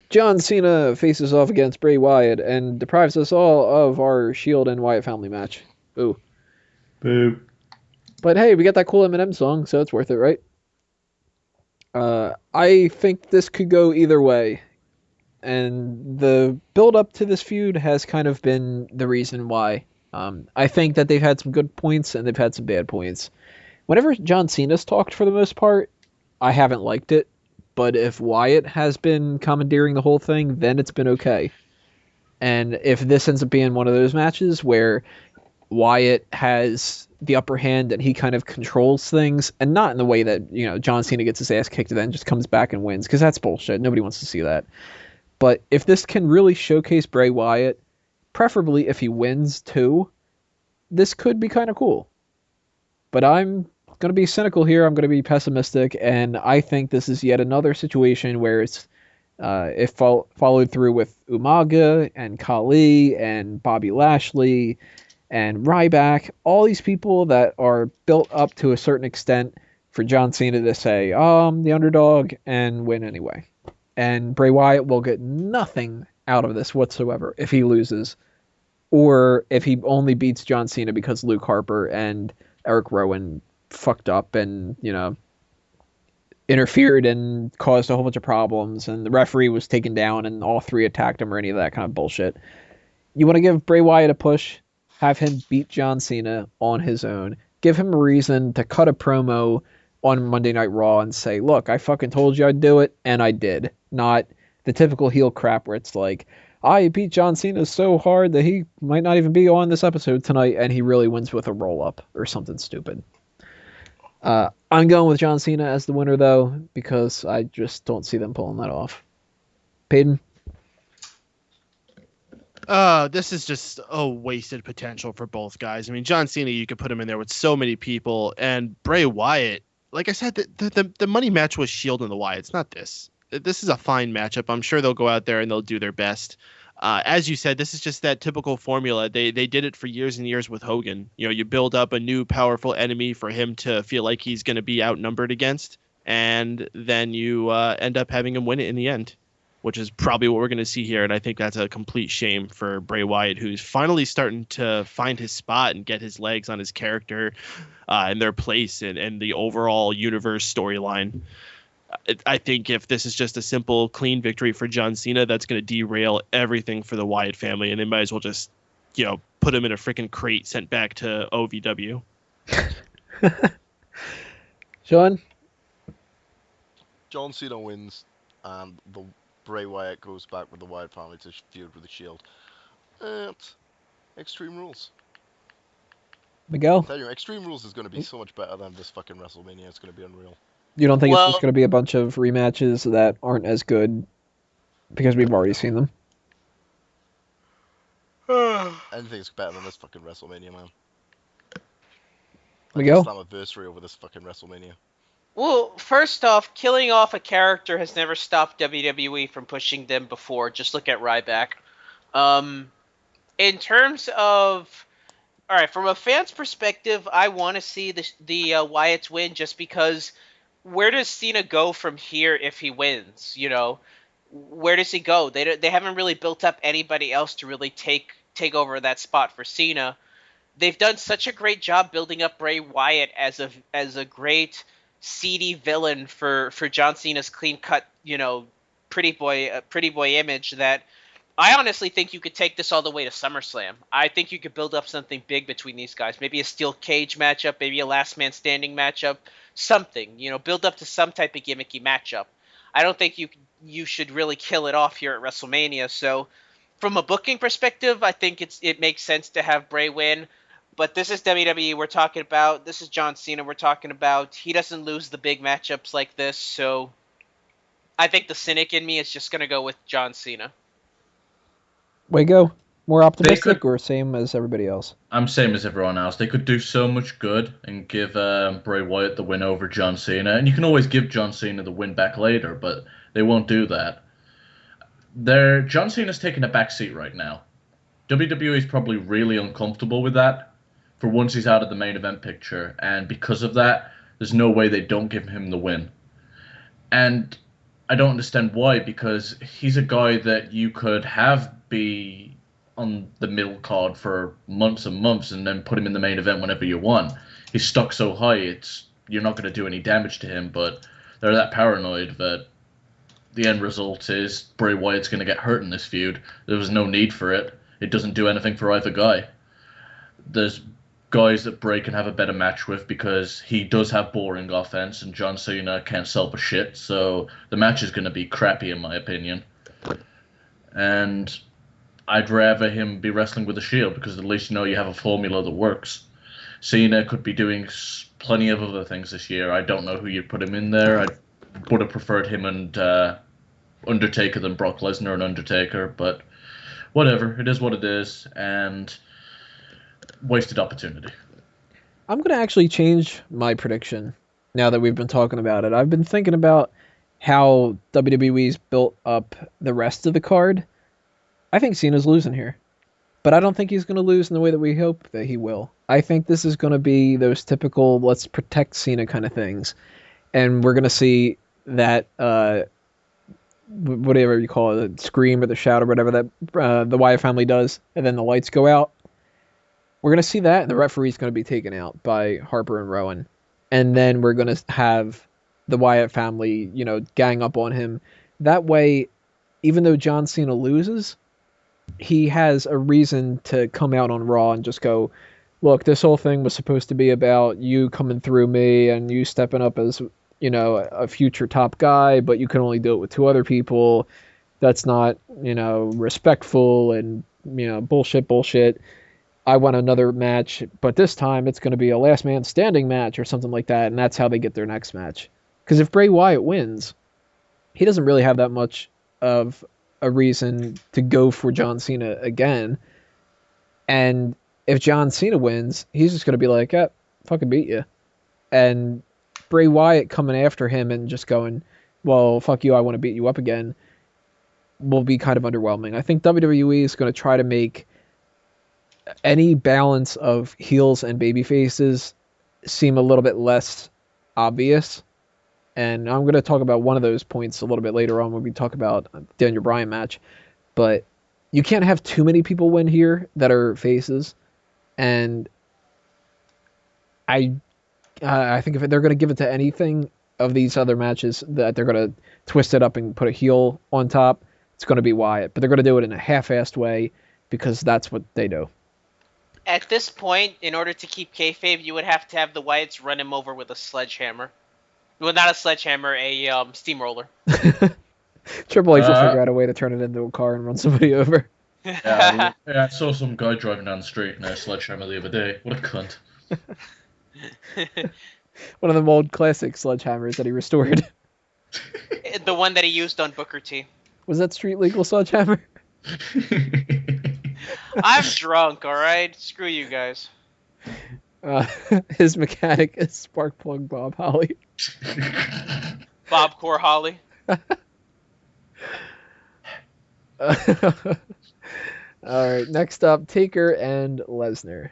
John Cena faces off against Bray Wyatt and deprives us all of our Shield and Wyatt family match. Ooh. Boo. But hey, we got that cool Eminem song, so it's worth it, right? I think this could go either way. And the build up to this feud has kind of been the reason why. I think that they've had some good points and they've had some bad points. Whenever John Cena's talked for the most part, I haven't liked it. But if Wyatt has been commandeering the whole thing, then it's been okay. And if this ends up being one of those matches where Wyatt has the upper hand and he kind of controls things, and not in the way that, John Cena gets his ass kicked and then just comes back and wins, because that's bullshit. Nobody wants to see that. But if this can really showcase Bray Wyatt, preferably if he wins too, this could be kind of cool. But I'm going to be cynical here. I'm going to be pessimistic, and I think this is yet another situation where it followed through with Umaga and Khali and Bobby Lashley and Ryback, all these people that are built up to a certain extent for John Cena to say, oh, I'm the underdog, and win anyway. And Bray Wyatt will get nothing out of this whatsoever if he loses, or if he only beats John Cena because Luke Harper and Eric Rowan fucked up and, interfered and caused a whole bunch of problems, and the referee was taken down and all three attacked him, or any of that kind of bullshit. You want to give Bray Wyatt a push? Have him beat John Cena on his own. Give him a reason to cut a promo on Monday Night Raw and say, look, I fucking told you I'd do it, and I did. Not the typical heel crap where it's like, I beat John Cena so hard that he might not even be on this episode tonight, and he really wins with a roll-up or something stupid. I'm going with John Cena as the winner, though, because I just don't see them pulling that off. Peyton? This is just a wasted potential for both guys. I mean, John Cena, you could put him in there with so many people, and Bray Wyatt, like I said, the money match was Shield and the Wyatts, not this. This is a fine matchup. I'm sure they'll go out there and they'll do their best. As you said, this is just that typical formula. They did it for years and years with Hogan. You build up a new powerful enemy for him to feel like he's going to be outnumbered against, and then you end up having him win it in the end, which is probably what we're going to see here. And I think that's a complete shame for Bray Wyatt, who's finally starting to find his spot and get his legs on his character and their place and the overall universe storyline. I think if this is just a simple, clean victory for John Cena, that's going to derail everything for the Wyatt family, and they might as well just, put him in a freaking crate sent back to OVW. Sean? John Cena wins, and the Bray Wyatt goes back with the Wyatt family to feud with the Shield. Extreme Rules. Miguel? Tell you, Extreme Rules is going to be so much better than this fucking WrestleMania. It's going to be unreal. You don't think it's just going to be a bunch of rematches that aren't as good because we've already seen them? Anything's better than this fucking WrestleMania, man. Miguel? Slammiversary over this fucking WrestleMania. Well, first off, killing off a character has never stopped WWE from pushing them before. Just look at Ryback. In terms of... Alright, from a fan's perspective, I want to see the Wyatts win just because where does Cena go from here if he wins? Where does he go? They haven't really built up anybody else to really take over that spot for Cena. They've done such a great job building up Bray Wyatt as a great seedy villain for John Cena's clean cut, pretty boy image that I honestly think you could take this all the way to SummerSlam. I think you could build up something big between these guys. Maybe a steel cage matchup, maybe a last man standing matchup, something, build up to some type of gimmicky matchup. I don't think you should really kill it off here at WrestleMania. So from a booking perspective, I think it makes sense to have Bray win. But this is WWE we're talking about. This is John Cena we're talking about. He doesn't lose the big matchups like this. So I think the cynic in me is just going to go with John Cena. Way go. More optimistic or same as everybody else? I'm same as everyone else. They could do so much good and give Bray Wyatt the win over John Cena. And you can always give John Cena the win back later, but they won't do that. John Cena's taking a back seat right now. WWE is probably really uncomfortable with that for once he's out of the main event picture. And because of that, there's no way they don't give him the win. And I don't understand why, because he's a guy that you could have be on the middle card for months and months and then put him in the main event whenever you want. He's stuck so high, you're not going to do any damage to him, but they're that paranoid that the end result is Bray Wyatt's going to get hurt in this feud. There was no need for it. It doesn't do anything for either guy. There's guys that Bray can have a better match with because he does have boring offense and John Cena can't sell for shit, so the match is going to be crappy in my opinion. And I'd rather him be wrestling with a Shield because at least you know you have a formula that works. Cena could be doing plenty of other things this year. I don't know who you'd put him in there. I would have preferred him and Undertaker than Brock Lesnar and Undertaker, but whatever. It is what it is, and wasted opportunity. I'm going to actually change my prediction now that we've been talking about it. I've been thinking about how WWE's built up the rest of the card. I think Cena's losing here, but I don't think he's going to lose in the way that we hope that he will. I think this is going to be those typical let's protect Cena kind of things, and we're going to see that whatever you call it, the scream or the shout or whatever that the Wyatt family does, and then the lights go out. We're going to see that, and the referee's going to be taken out by Harper and Rowan. And then we're going to have the Wyatt family, gang up on him. That way, even though John Cena loses, he has a reason to come out on Raw and just go, look, this whole thing was supposed to be about you coming through me and you stepping up as, a future top guy, but you can only do it with two other people. That's not, respectful and, bullshit. I want another match, but this time it's going to be a last man standing match or something like that, and that's how they get their next match. Because if Bray Wyatt wins, he doesn't really have that much of a reason to go for John Cena again. And if John Cena wins, he's just going to be like, fucking beat you. And Bray Wyatt coming after him and just going, well, fuck you, I want to beat you up again, will be kind of underwhelming. I think WWE is going to try to make any balance of heels and baby faces seem a little bit less obvious. And I'm going to talk about one of those points a little bit later on when we talk about the Daniel Bryan match. But you can't have too many people win here that are faces. And I think if they're going to give it to anything of these other matches, that they're going to twist it up and put a heel on top, it's going to be Wyatt. But they're going to do it in a half-assed way because that's what they do. At this point, in order to keep kayfabe, you would have to have the Wyatts run him over with a sledgehammer. Well, not a sledgehammer, a steamroller. Triple H will figure out a way to turn it into a car and run somebody over. Yeah, I saw some guy driving down the street in a sledgehammer the other day. What a cunt. One of them old classic sledgehammers that he restored. The one that he used on Booker T. Was that street legal sledgehammer? I'm drunk, alright? Screw you guys. His mechanic is Spark Plug Bob Holly. Bob Core Holly. Alright, next up, Taker and Lesnar.